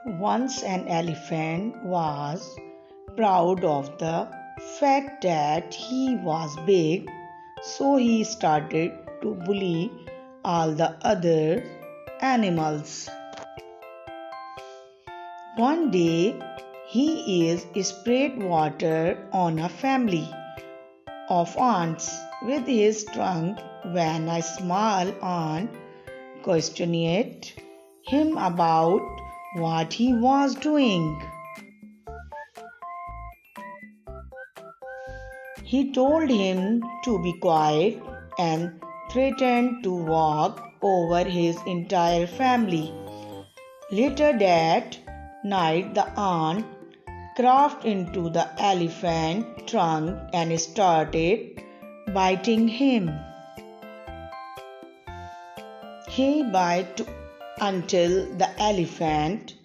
Once an elephant was proud of the fact that he was big, so he started to bully all the other animals. One day, he is sprayed water on a family of ants with his trunk when a small ant questioned him about what he was doing. He told him to be quiet and threatened to walk over his entire family. Later that night, the ant crawled into the elephant's trunk and started biting him. He bit until the elephant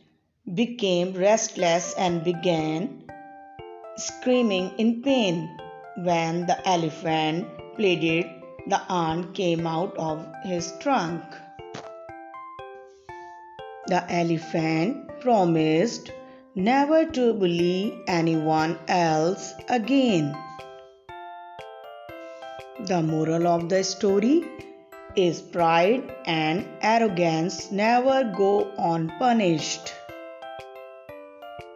became restless and began screaming in pain. When the elephant pleaded, the ant came out of his trunk. The elephant promised never to bully anyone else again. The moral of the story is pride and arrogance never go unpunished.